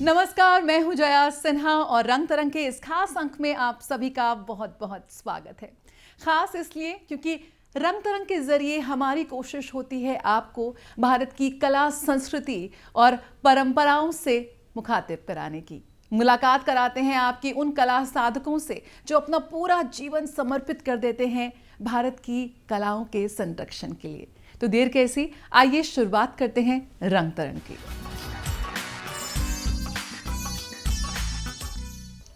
नमस्कार, मैं हूं जया सिन्हा और रंग तरंग के इस खास अंक में आप सभी का बहुत बहुत स्वागत है। खास इसलिए क्योंकि रंग तरंग के जरिए हमारी कोशिश होती है आपको भारत की कला, संस्कृति और परंपराओं से मुखातिब कराने की। मुलाकात कराते हैं आपकी उन कला साधकों से जो अपना पूरा जीवन समर्पित कर देते हैं भारत की कलाओं के संरक्षण के लिए। तो देर कैसी, आइए शुरुआत करते हैं रंग तरंग की।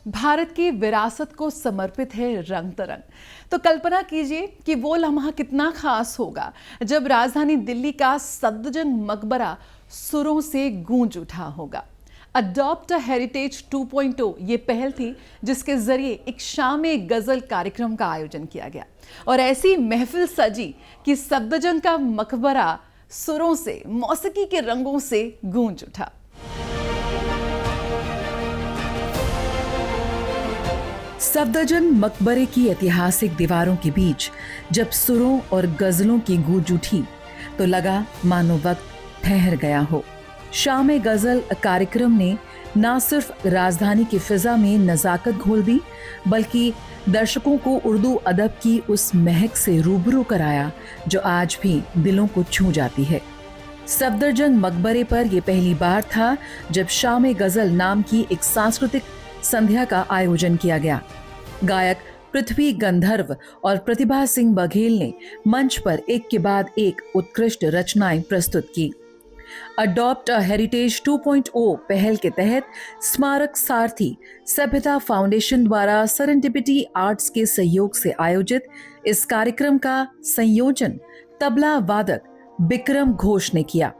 भारत की विरासत को समर्पित है रंग तरंग। तो कल्पना कीजिए कि वो लम्हा कितना खास होगा जब राजधानी दिल्ली का सफदरजंग मकबरा सुरों से गूंज उठा होगा। अडॉप्ट हेरिटेज 2.0 ये पहल थी जिसके जरिए एक शाम गजल कार्यक्रम का आयोजन किया गया और ऐसी महफिल सजी कि सफदरजंग का मकबरा सुरों से, मौसीकी के रंगों से गूंज उठा। सफदरजंग मकबरे की ऐतिहासिक दीवारों के बीच जब सुरों और गजलों की गूंज उठी तो लगा मानो वक्त ठहर गया हो। शाम गजल कार्यक्रम ने न सिर्फ राजधानी की फिजा में नजाकत घोल दी बल्कि दर्शकों को उर्दू अदब की उस महक से रूबरू कराया जो आज भी दिलों को छू जाती है। सफदरजंग मकबरे पर यह पहली बार था जब शाम गजल नाम की एक सांस्कृतिक संध्या का आयोजन किया गया। गायक पृथ्वी गंधर्व और प्रतिभा सिंह बघेल ने मंच पर एक के बाद एक उत्कृष्ट रचनाएं प्रस्तुत की। अडॉप्ट हेरिटेज 2.0 पहल के तहत स्मारक सारथी सभ्यता फाउंडेशन द्वारा सेरेंडिपिटी आर्ट्स के सहयोग से आयोजित इस कार्यक्रम का संयोजन तबला वादक बिक्रम घोष ने किया।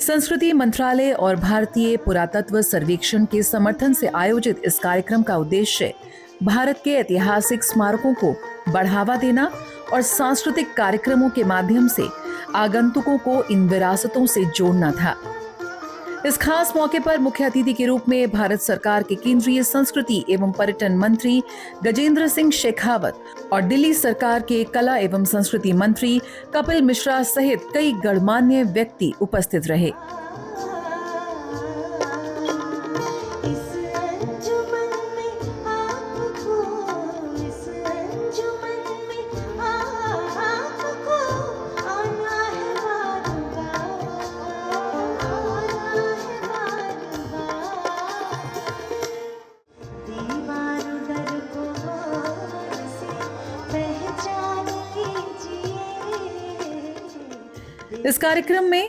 संस्कृति मंत्रालय और भारतीय पुरातत्व सर्वेक्षण के समर्थन से आयोजित इस कार्यक्रम का उद्देश्य भारत के ऐतिहासिक स्मारकों को बढ़ावा देना और सांस्कृतिक कार्यक्रमों के माध्यम से आगंतुकों को इन विरासतों से जोड़ना था। इस खास मौके पर मुख्य अतिथि के रूप में भारत सरकार के केंद्रीय संस्कृति एवं पर्यटन मंत्री गजेंद्र सिंह शेखावत और दिल्ली सरकार के कला एवं संस्कृति मंत्री कपिल मिश्रा सहित कई गणमान्य व्यक्ति उपस्थित रहे। इस कार्यक्रम में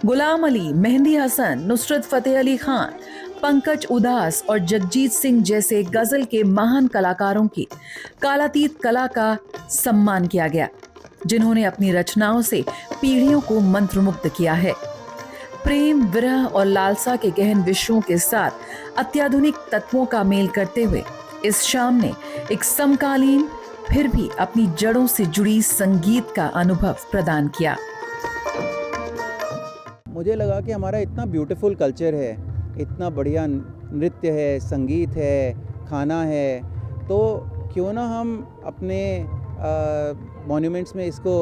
गुलाम अली, मेहंदी हसन, नुसरत फतेह अली खान, पंकज उदास और जगजीत सिंह जैसे गजल के महान कलाकारों की कालातीत कला का सम्मान किया गया, जिन्होंने अपनी रचनाओं से पीढ़ियों को मंत्रमुग्ध किया है। प्रेम, विरह और लालसा के गहन विषयों के साथ अत्याधुनिक तत्वों का मेल करते हुए इस शाम ने एक समकालीन फिर भी अपनी जड़ों से जुड़ी संगीत का अनुभव प्रदान किया। मुझे लगा कि हमारा इतना ब्यूटीफुल कल्चर है, इतना बढ़िया नृत्य है, संगीत है, खाना है, तो क्यों ना हम अपने मॉन्यूमेंट्स में इसको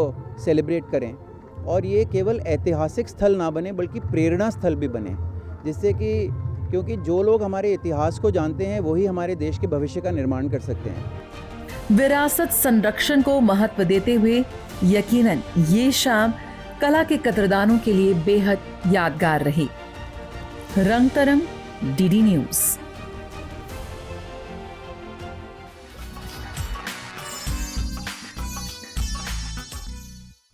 सेलिब्रेट करें और ये केवल ऐतिहासिक स्थल ना बने बल्कि प्रेरणा स्थल भी बने, जिससे कि क्योंकि जो लोग हमारे इतिहास को जानते हैं वही हमारे देश के भविष्य का निर्माण कर सकते हैं। विरासत संरक्षण को महत्व देते हुए यकीनन ये शाम कला के कदरदानों के लिए बेहद यादगार रही। रंग तरंग, डीडी न्यूज।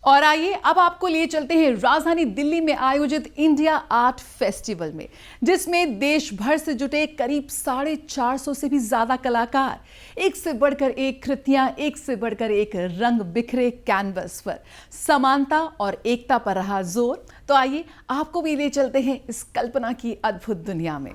और आइए अब आपको लिए चलते हैं राजधानी दिल्ली में आयोजित इंडिया आर्ट फेस्टिवल में, जिसमें देश भर से जुटे करीब 450 से भी ज्यादा कलाकार एक से बढ़कर एक कृतियां, एक से बढ़कर एक रंग बिखरे कैनवस पर समानता और एकता पर रहा जोर। तो आइए आपको भी ले चलते हैं इस कल्पना की अद्भुत दुनिया में।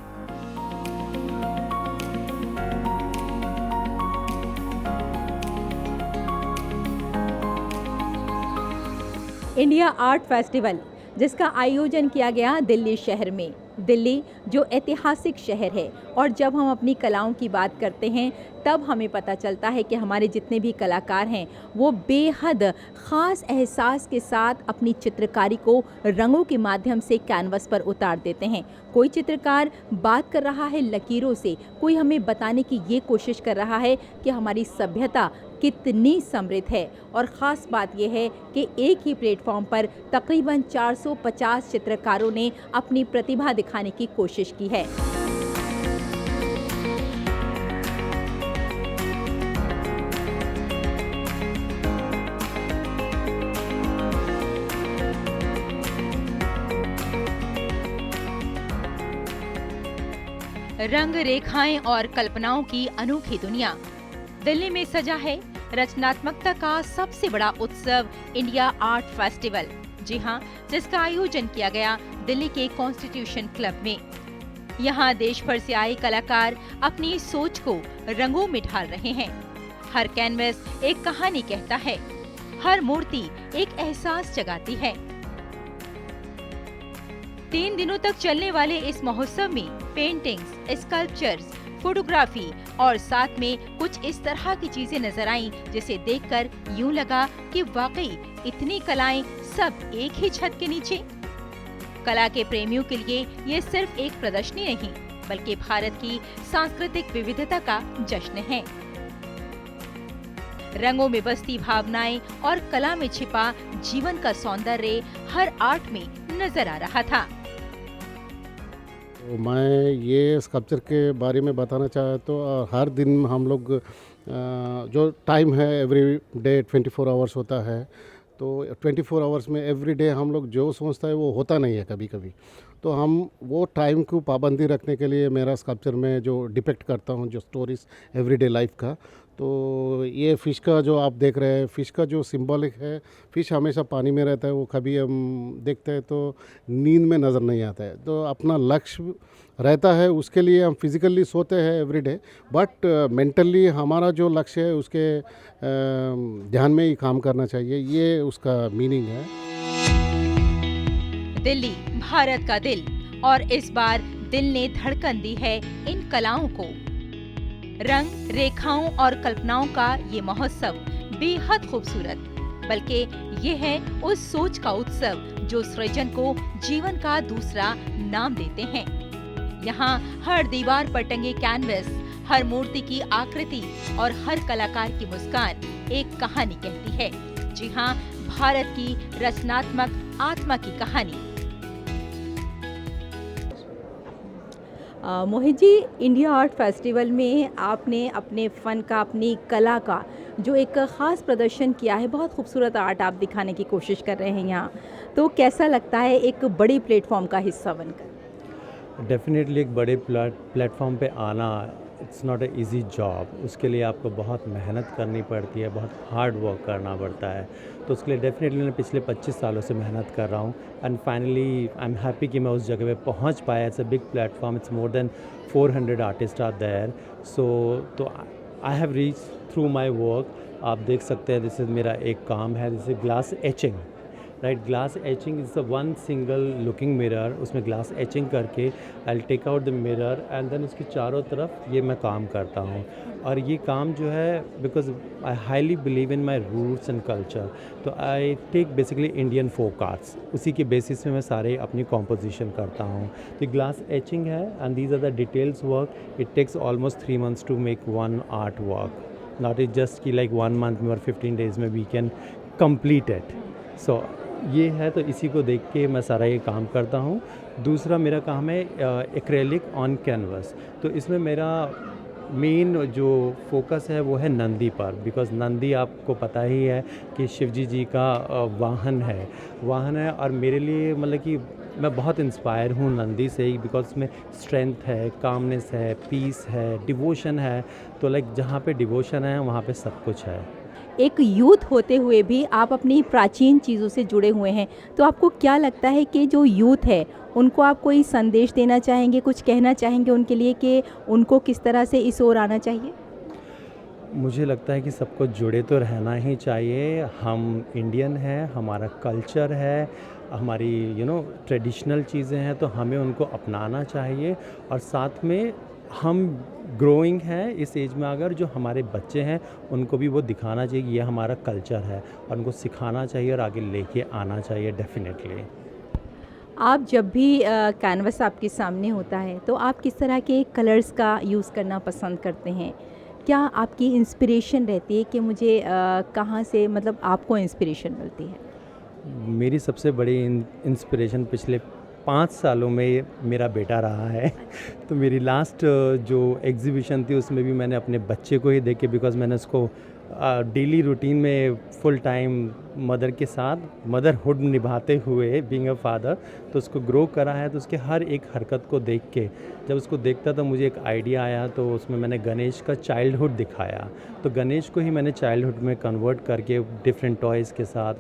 इंडिया आर्ट फेस्टिवल जिसका आयोजन किया गया दिल्ली शहर में। दिल्ली जो ऐतिहासिक शहर है, और जब हम अपनी कलाओं की बात करते हैं तब हमें पता चलता है कि हमारे जितने भी कलाकार हैं वो बेहद ख़ास एहसास के साथ अपनी चित्रकारी को रंगों के माध्यम से कैनवस पर उतार देते हैं। कोई चित्रकार बात कर रहा है लकीरों से, कोई हमें बताने की ये कोशिश कर रहा है कि हमारी सभ्यता कितनी समृद्ध है। और ख़ास बात यह है कि एक ही प्लेटफॉर्म पर तकरीबन 450 चित्रकारों ने अपनी प्रतिभा दिखाने की कोशिश की है। रंग, रेखाएं और कल्पनाओं की अनोखी दुनिया दिल्ली में सजा है रचनात्मकता का सबसे बड़ा उत्सव इंडिया आर्ट फेस्टिवल। जी हाँ, जिसका आयोजन किया गया दिल्ली के कॉन्स्टिट्यूशन क्लब में। यहाँ देश भर से आए कलाकार अपनी सोच को रंगों में ढाल रहे हैं। हर कैनवस एक कहानी कहता है, हर मूर्ति एक एहसास जगाती है। 3 दिनों तक चलने वाले इस महोत्सव में पेंटिंग्स, स्कल्पचर्स, फोटोग्राफी और साथ में कुछ इस तरह की चीजें नजर आईं जिसे देखकर यूं लगा कि वाकई इतनी कलाएं सब एक ही छत के नीचे। कला के प्रेमियों के लिए ये सिर्फ एक प्रदर्शनी नहीं बल्कि भारत की सांस्कृतिक विविधता का जश्न है। रंगों में बसती भावनाएं और कला में छिपा जीवन का सौंदर्य हर आर्ट में नजर आ रहा था। तो मैं ये स्कल्पचर के बारे में बताना चाहे तो हर दिन हम लोग जो टाइम है एवरी डे 24 आवर्स होता है, तो 24 आवर्स में एवरी डे हम लोग जो सोचता है वो होता नहीं है कभी कभी। तो हम वो टाइम को पाबंदी रखने के लिए मेरा स्कल्पचर में जो डिपिक्ट करता हूँ जो स्टोरीज एवरीडे लाइफ का, तो ये फ़िश का जो आप देख रहे हैं, फ़िश का जो सिंबॉलिक है, फ़िश हमेशा पानी में रहता है, वो कभी हम देखते हैं तो नींद में नज़र नहीं आता है। तो अपना लक्ष्य रहता है, उसके लिए हम फिज़िकली सोते हैं एवरीडे, बट मेंटली हमारा जो लक्ष्य है उसके ध्यान में ही काम करना चाहिए, ये उसका मीनिंग है। दिल्ली भारत का दिल, और इस बार दिल ने धड़कन दी है इन कलाओं को। रंग, रेखाओं और कल्पनाओं का ये महोत्सव बेहद खूबसूरत, बल्कि ये है उस सोच का उत्सव जो सृजन को जीवन का दूसरा नाम देते हैं। यहाँ हर दीवार पर टंगे कैनवस, हर मूर्ति की आकृति और हर कलाकार की मुस्कान एक कहानी कहती है। जी हाँ, भारत की रचनात्मक आत्मा की कहानी। Mohit ji, India art festival में आपने अपने फ़न का, अपनी कला का जो एक ख़ास प्रदर्शन किया है, बहुत खूबसूरत आर्ट आप दिखाने की कोशिश कर रहे हैं यहाँ, तो कैसा लगता है एक बड़े प्लेटफॉर्म का हिस्सा बनकर? डेफिनेटली एक बड़े प्लेटफॉर्म पे आना it's not a easy job. उसके लिए आपको बहुत मेहनत करनी पड़ती है, बहुत हार्ड वर्क करना पड़ता है। तो उसके लिए डेफिनेटली मैं पिछले 25 सालों से मेहनत कर रहा हूँ, and finally I am happy कि मैं उस जगह पे पहुँच पाया। It's a big platform, it's more than 400 artist are there. तो I have reach through my work. आप देख सकते हैं, दिस इज़ मेरा एक काम है, this is glass etching, right. Glass etching is the one single looking mirror. उसमें ग्लास एचिंग करके I will take out the mirror and then उसकी चारों तरफ ये मैं काम करता हूँ। और ये काम जो है, because I highly believe in my roots and culture, तो I take basically Indian folk arts, उसी के बेसिस में मैं सारे अपनी कॉम्पोजिशन करता हूँ। तो ग्लास एचिंग है and these are the details work. It takes almost 3 months to make one art work, not it just कि लाइक 1 month में और 15 days में we can complete it. So ये है, तो इसी को देख के मैं सारा ये काम करता हूँ। दूसरा मेरा काम है एक्रेलिक ऑन कैनवस। तो इसमें मेरा मेन जो फोकस है वो है नंदी पर, बिकॉज़ नंदी आपको पता ही है कि शिवजी जी का वाहन है। और मेरे लिए मतलब कि मैं बहुत इंस्पायर हूँ नंदी से ही, बिकॉज उसमें स्ट्रेंथ है, कामनेस है, पीस है, डिवोशन है। तो लाइक जहाँ पे डिवोशन है वहाँ पे सब कुछ है। एक यूथ होते हुए भी आप अपनी प्राचीन चीज़ों से जुड़े हुए हैं, तो आपको क्या लगता है कि जो यूथ है उनको आप कोई संदेश देना चाहेंगे, कुछ कहना चाहेंगे उनके लिए कि उनको किस तरह से इस ओर आना चाहिए? मुझे लगता है कि सबको जुड़े तो रहना ही चाहिए। हम इंडियन हैं, हमारा कल्चर है, हमारी ट्रेडिशनल चीज़ें हैं तो हमें उनको अपनाना चाहिए, और साथ में हम ग्रोइंग हैं इस एज में, अगर जो हमारे बच्चे हैं उनको भी वो दिखाना चाहिए कि ये हमारा कल्चर है, और उनको सिखाना चाहिए और आगे लेके आना चाहिए डेफिनेटली। आप जब भी कैनवस आपके सामने होता है तो आप किस तरह के कलर्स का यूज़ करना पसंद करते हैं? क्या आपकी इंस्पिरेशन रहती है कि मुझे कहाँ से, मतलब आपको इंस्पिरेशन मिलती है? मेरी सबसे बड़ी इंस्पिरेशन पिछले 5 सालों में मेरा बेटा रहा है। तो मेरी लास्ट जो एग्ज़िबिशन थी उसमें भी मैंने अपने बच्चे को ही देखे, बिकॉज़ मैंने उसको डेली रूटीन में फुल टाइम मदर के साथ मदरहुड निभाते हुए बीइंग अ फादर तो उसको ग्रो करा है। तो उसके हर एक हरकत को देख के जब उसको देखता तो मुझे एक आइडिया आया, तो उसमें मैंने गणेश का चाइल्डहुड दिखाया। तो गणेश को ही मैंने चाइल्डहुड में कन्वर्ट करके डिफरेंट टॉयज़ के साथ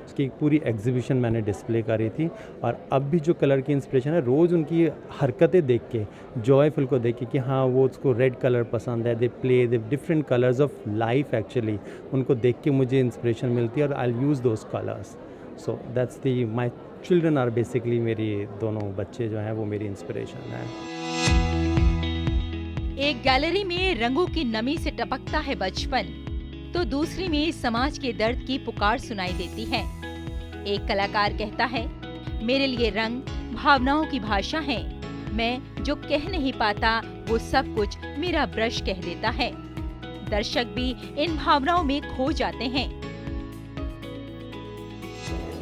उसकी एक पूरी एग्जीबिशन मैंने डिस्प्ले करी थी। और अब भी जो कलर की इंस्पिरेशन है, रोज़ उनकी हरकतें देख के, जॉयफुल को देख के कि हाँ वो उसको रेड कलर पसंद है, they play the different colours of life actually, उनको देख के मुझे इंस्पिरेशन मिलती है और I use those colours. So that's the my children are basically, मेरी दोनों बच्चे जो हैं वो मेरी इंस्पिरेशन है। एक गैलरी में रंगों की नमी से टपकता है बचपन, तो दूसरी में समाज के दर्द की पुकार सुनाई देती है। एक कलाकार कहता है, मेरे लिए रंग भावनाओं की भाषा है, मैं जो कह नहीं पाता वो सब कुछ मेरा ब्रश कह देता है। दर्शक भी इन भावनाओं में खो जाते हैं।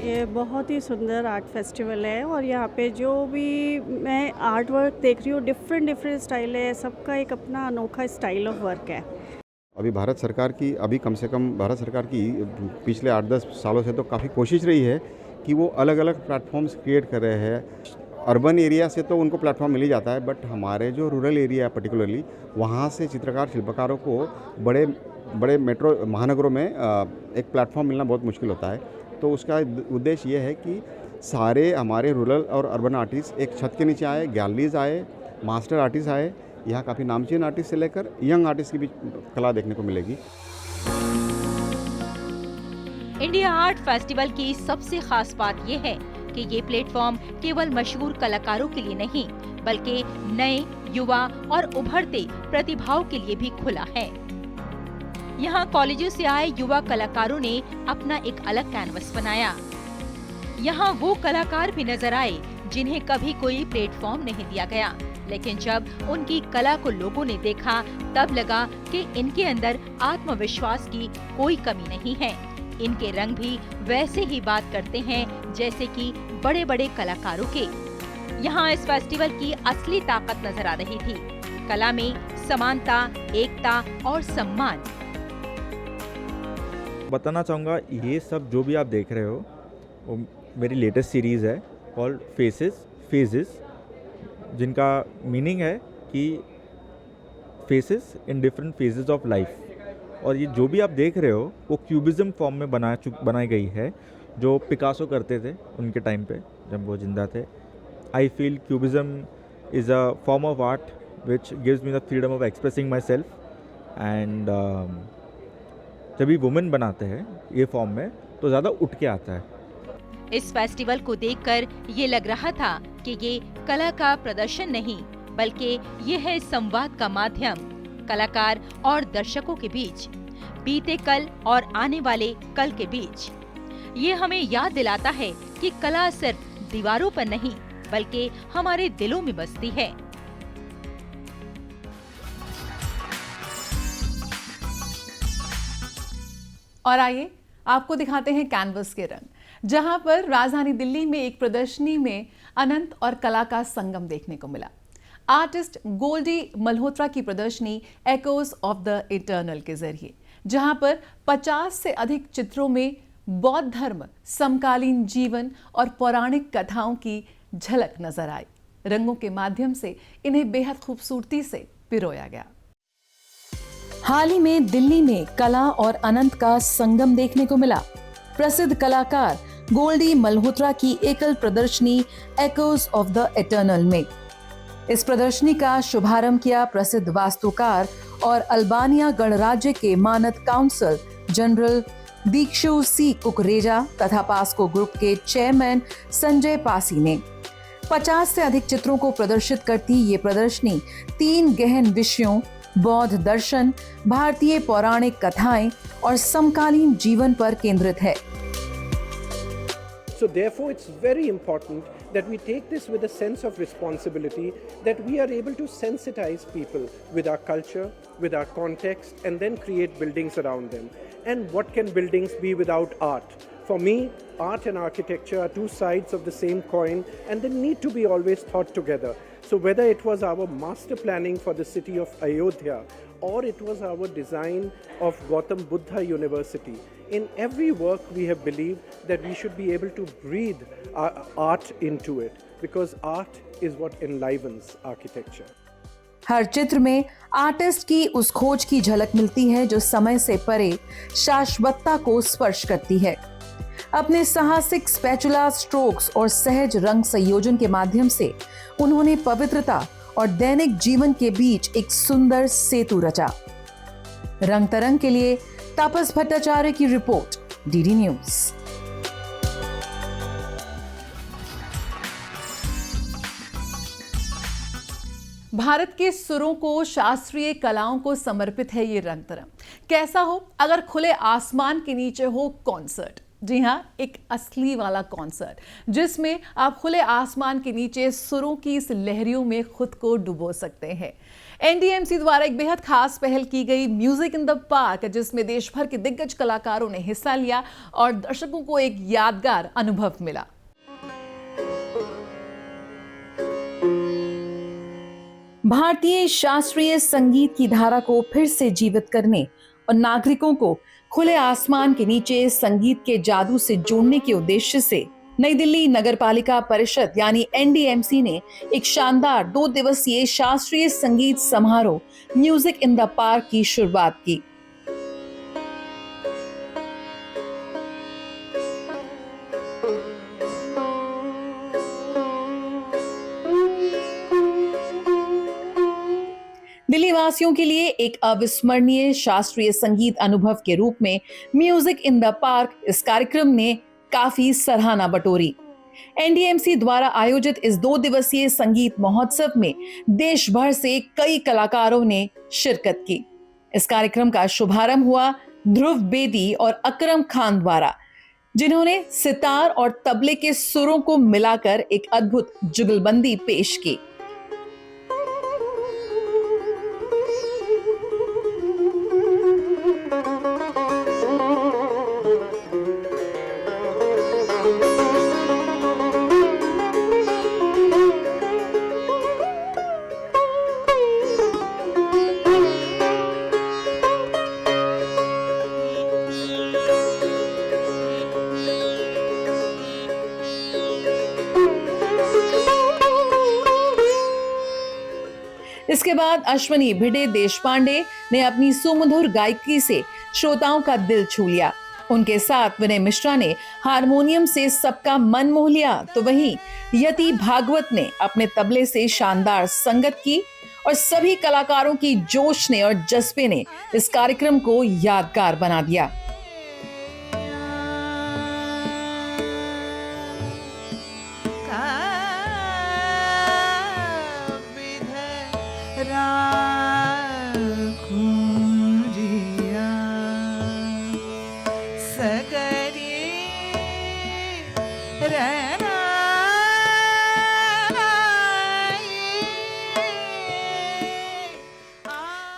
ये बहुत ही सुंदर आर्ट फेस्टिवल है और यहाँ पे जो भी मैं आर्ट वर्क देख रही हूँ, डिफरेंट स्टाइल है, सबका एक अपना अनोखा स्टाइल ऑफ वर्क है। अभी भारत सरकार की भारत सरकार की पिछले 8-10 सालों से तो काफ़ी कोशिश रही है कि वो अलग अलग प्लेटफॉर्म्स क्रिएट कर रहे हैं। अर्बन एरिया से तो उनको प्लेटफॉर्म मिल ही जाता है, बट हमारे जो रूरल एरिया है पर्टिकुलरली, वहाँ से चित्रकार शिल्पकारों को बड़े मेट्रो महानगरों में एक प्लेटफॉर्म मिलना बहुत मुश्किल होता है। तो उसका उद्देश्य ये है कि सारे हमारे रूरल और अर्बन आर्टिस्ट एक छत के नीचे आए, गैलरीज आए, मास्टर आर्टिस्ट आए। यहाँ काफ़ी नामचीन आर्टिस्ट से लेकर यंग आर्टिस्ट की भी कला देखने को मिलेगी। इंडिया आर्ट फेस्टिवल की सबसे खास बात यह है कि ये प्लेटफॉर्म केवल मशहूर कलाकारों के लिए नहीं, बल्कि नए, युवा और उभरते प्रतिभाओं के लिए भी खुला है। यहाँ कॉलेजों से आए युवा कलाकारों ने अपना एक अलग कैनवस बनाया। यहाँ वो कलाकार भी नजर आए जिन्हें कभी कोई प्लेटफॉर्म नहीं दिया गया, लेकिन जब उनकी कला को लोगों ने देखा तब लगा कि इनके अंदर आत्मविश्वास की कोई कमी नहीं है। इनके रंग भी वैसे ही बात करते हैं जैसे कि बड़े बड़े कलाकारों के। यहाँ इस फेस्टिवल की असली ताकत नजर आ रही थी, कला में समानता, एकता और सम्मान। बताना चाहूँगा, ये सब जो भी आप देख रहे हो वो मेरी लेटेस्ट सीरीज़ है कॉल्ड फेजेस, जिनका मीनिंग है कि faces in different phases of life. और ये जो भी आप देख रहे हो वो क्यूबिज्म फॉर्म में बनाई गई है, जो पिकासो करते थे उनके टाइम पे जब वो जिंदा थे। I feel cubism is a form of art which gives me the freedom of expressing my self. And जब भी वुमेन बनाते हैं ये फॉर्म में तो ज़्यादा उठ के आता है। इस फेस्टिवल को देखकर ये लग रहा था कि ये कला का प्रदर्शन नहीं, बल्कि ये है संवाद का माध्यम, कलाकार और दर्शकों के बीच, बीते कल और आने वाले कल के बीच। ये हमें याद दिलाता है कि कला सिर्फ दीवारों पर नहीं, बल्कि हमारे दिलों में बसती है। और आइए आपको दिखाते हैं कैनवस के रंग, जहां पर राजधानी दिल्ली में एक प्रदर्शनी में अनंत और कला का संगम देखने को मिला। आर्टिस्ट गोल्डी मल्होत्रा की प्रदर्शनी एकोज ऑफ द इटर्नल के जरिए, जहां पर 50 से अधिक चित्रों में बौद्ध धर्म, समकालीन जीवन और पौराणिक कथाओं की झलक नजर आई। रंगों के माध्यम से इन्हें बेहद खूबसूरती से पिरोया गया। हाल ही में दिल्ली में कला और अनंत का संगम देखने को मिला। प्रसिद्ध कलाकार गोल्डी मल्होत्रा की एकल प्रदर्शनी एकोज ऑफ द इटर्नल में। इस प्रदर्शनी का शुभारंभ किया प्रसिद्ध वास्तुकार और अल्बानिया गणराज्य के मानद काउंसिल जनरल दीक्षु सी कुकरेजा तथा पास्को ग्रुप के चेयरमैन संजय पासी ने। 50 से अधिक चित्रों को प्रदर्शित करती ये प्रदर्शनी 3 गहन विषयों बौद्ध दर्शन, भारतीय पौराणिक कथाएं और समकालीन जीवन पर केंद्रित है। So therefore it's very important that we take this with a sense of responsibility, that we are able to sensitize people with our culture, with our context, and then create buildings around them. And what can buildings be without art? For me, art and architecture are two sides of the same coin, and they need to be always thought together. So whether it was our master planning for the city of Ayodhya, or it was our design of Gautam Buddha University, in every work we have believed that we should be able to breathe our art into it, because art is what enlivens architecture. हर चित्र में artist की उस खोज की झलक मिलती है जो समय से परे शाश्वतता को स्पर्श करती है। अपने साहसिक स्पैचुला स्ट्रोक्स और सहज रंग संयोजन के माध्यम से उन्होंने पवित्रता और दैनिक जीवन के बीच एक सुंदर सेतु रचा। रंग तरंग के लिए तापस भट्टाचार्य की रिपोर्ट, डीडी न्यूज। भारत के सुरों को, शास्त्रीय कलाओं को समर्पित है ये रंग तरंग। कैसा हो अगर खुले आसमान के नीचे हो कॉन्सर्ट। जी हाँ, एक असली वाला कॉन्सर्ट जिसमें आप खुले आसमान के नीचे सुरों की इस लहरियों में खुद को डुबो सकते हैं। एनडीएमसी द्वारा एक बेहद खास पहल की गई म्यूजिक इन द पार्क, जिसमें देश भर के दिग्गज कलाकारों ने हिस्सा लिया और दर्शकों को एक यादगार अनुभव मिला। भारतीय शास्त्रीय संगीत की धारा को फिर से जीवित करने और नागरिकों को खुले आसमान के नीचे संगीत के जादू से जोड़ने के उद्देश्य से नई दिल्ली नगरपालिका परिषद यानी एनडीएमसी ने एक शानदार 2 दिवसीय शास्त्रीय संगीत समारोह म्यूजिक इन द पार्क की शुरुआत की। दिल्ली वासियों के लिए एक अविस्मरणीय शास्त्रीय संगीत अनुभव के रूप में म्यूजिक इन द पार्क इस कार्यक्रम ने काफी सराहना बटोरी। एनडीएमसी द्वारा आयोजित इस 2 दिवसीय संगीत महोत्सव में देश भर से कई कलाकारों ने शिरकत की। इस कार्यक्रम का शुभारंभ हुआ ध्रुव बेदी और अकरम खान द्वारा, जिन्होंने सितार और तबले के सुरों को मिलाकर एक अद्भुत जुगलबंदी पेश की। इसके बाद अश्वनी भिडे देशपांडे ने अपनी सुमधुर गायकी से श्रोताओं का दिल छू लिया। उनके साथ विनय मिश्रा ने हारमोनियम से सबका मन मोह लिया, तो वहीं यति भागवत ने अपने तबले से शानदार संगत की और सभी कलाकारों की जोश ने और जज्बे ने इस कार्यक्रम को यादगार बना दिया।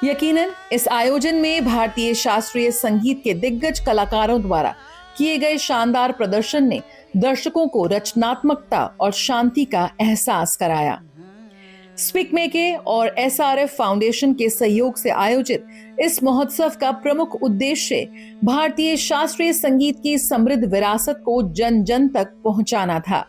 यकीनन इस आयोजन में भारतीय शास्त्रीय संगीत के दिग्गज कलाकारों द्वारा किए गए शानदार प्रदर्शन ने दर्शकों को रचनात्मकता और शांति का एहसास कराया। स्पिकमेके और एसआरएफ फाउंडेशन के सहयोग से आयोजित इस महोत्सव का प्रमुख उद्देश्य भारतीय शास्त्रीय संगीत की समृद्ध विरासत को जन जन तक पहुंचाना था।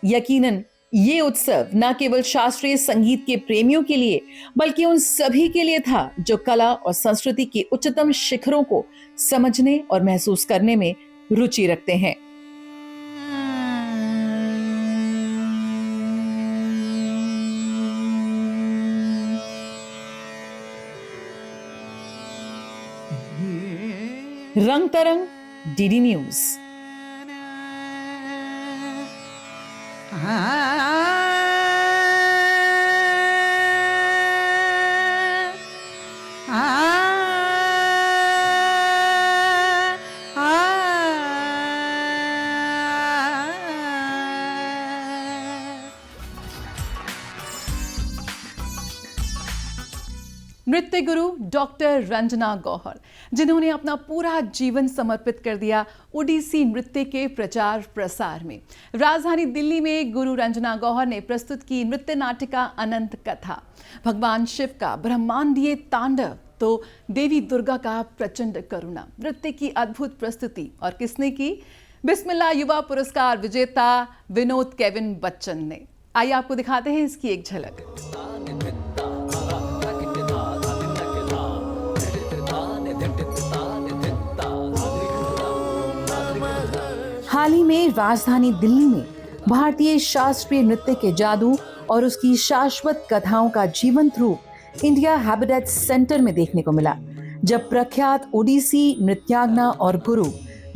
यकीनन ये उत्सव न केवल शास्त्रीय संगीत के प्रेमियों के लिए बल्कि उन सभी के लिए था जो कला और संस्कृति के उच्चतम शिखरों को समझने और महसूस करने में रुचि रखते हैं। रंग तरंग, डीडी न्यूज। नृत्य गुरु डॉक्टर रंजना गौहर, जिन्होंने अपना पूरा जीवन समर्पित कर दिया ओडिसी नृत्य के प्रचार प्रसार में। राजधानी दिल्ली में गुरु रंजना गौहर ने प्रस्तुत की नृत्य नाटिका अनंत कथा। भगवान शिव का ब्रह्मांडीय तांडव तो देवी दुर्गा का प्रचंड करुणा, नृत्य की अद्भुत प्रस्तुति। और किसने की? बिस्मिल्लाह युवा पुरस्कार विजेता विनोद केविन बच्चन ने। आइए आपको दिखाते हैं इसकी एक झलक। हाल ही में राजधानी दिल्ली में भारतीय शास्त्रीय नृत्य के जादू और उसकी शाश्वत कथाओं का जीवंत रूप इंडिया हैबिटेट सेंटर में देखने को मिला, जब प्रख्यात ओडिसी नृत्यांगना और गुरु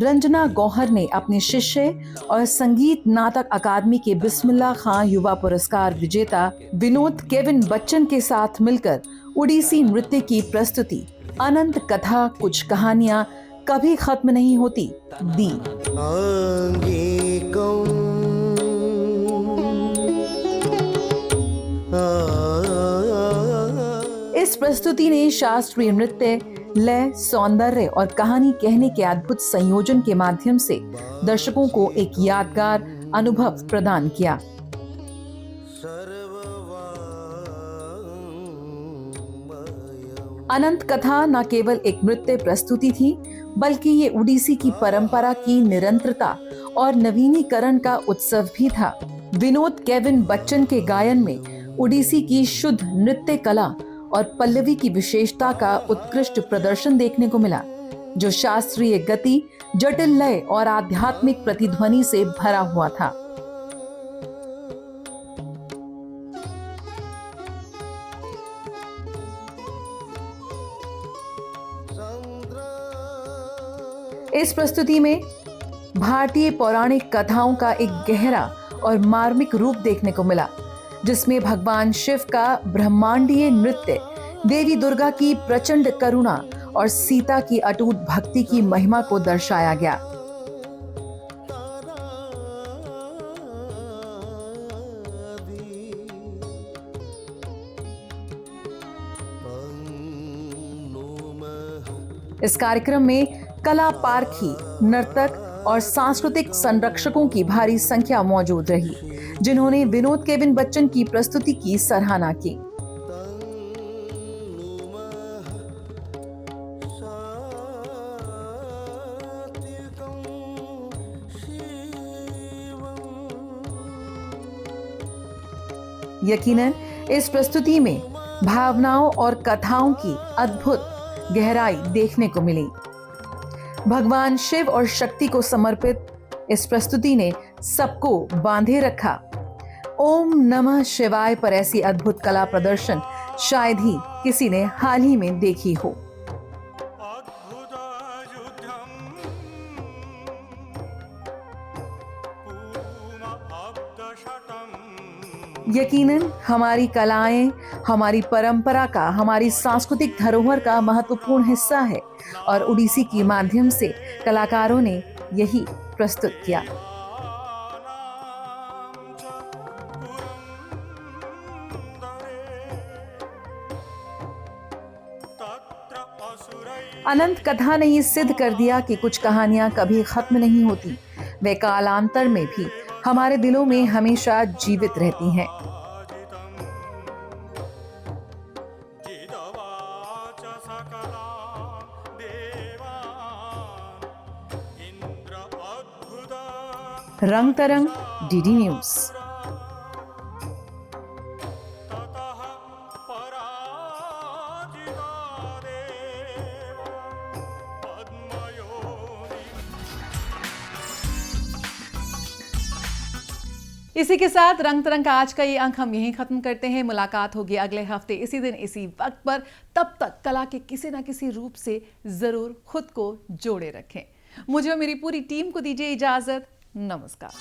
रंजना गौहर ने अपने शिष्य और संगीत नाटक अकादमी के बिस्मिल्लाह खां युवा पुरस्कार विजेता विनोद केविन बच्चन के साथ मिलकर ओडिसी नृत्य की प्रस्तुति अनंत कथा कुछ कहानियां कभी खत्म नहीं होती दी। इस प्रस्तुति ने शास्त्रीय नृत्य, लय, सौंदर्य और कहानी कहने के अद्भुत संयोजन के माध्यम से दर्शकों को एक यादगार अनुभव प्रदान किया। अनंत कथा न केवल एक नृत्य प्रस्तुति थी, बल्कि ये ओडिसी की परंपरा की निरंतरता और नवीनीकरण का उत्सव भी था। विनोद केविन बच्चन के गायन में ओडिसी की शुद्ध नृत्य कला और पल्लवी की विशेषता का उत्कृष्ट प्रदर्शन देखने को मिला, जो शास्त्रीय गति, जटिल लय और आध्यात्मिक प्रतिध्वनि से भरा हुआ था। इस प्रस्तुति में भारतीय पौराणिक कथाओं का एक गहरा और मार्मिक रूप देखने को मिला, जिसमें भगवान शिव का ब्रह्मांडीय नृत्य, देवी दुर्गा की प्रचंड करुणा और सीता की अटूट भक्ति की महिमा को दर्शाया गया। इस कार्यक्रम में कला पारखी, नर्तक और सांस्कृतिक संरक्षकों की भारी संख्या मौजूद रही, जिन्होंने विनोद केविन बच्चन की प्रस्तुति की सराहना की। यकीनन इस प्रस्तुति में भावनाओं और कथाओं की अद्भुत गहराई देखने को मिली। भगवान शिव और शक्ति को समर्पित इस प्रस्तुति ने सबको बांधे रखा। ओम नमः शिवाय पर ऐसी अद्भुत कला प्रदर्शन शायद ही किसी ने हाल ही में देखी हो। यकीनन हमारी कलाएं हमारी परंपरा का, हमारी सांस्कृतिक धरोहर का महत्वपूर्ण हिस्सा है और ओडिसी के माध्यम से कलाकारों ने यही प्रस्तुत किया। अनंत कथा ने ये सिद्ध कर दिया कि कुछ कहानियां कभी खत्म नहीं होती, वे कालांतर में भी हमारे दिलों में हमेशा जीवित रहती हैं। रंग तरंग, डीडी न्यूज। इसी के साथ रंग तरंग का आज का ये अंक हम यहीं खत्म करते हैं। मुलाकात होगी अगले हफ्ते इसी दिन इसी वक्त पर। तब तक कला के किसी ना किसी रूप से जरूर खुद को जोड़े रखें। मुझे और मेरी पूरी टीम को दीजिए इजाजत। नमस्कार।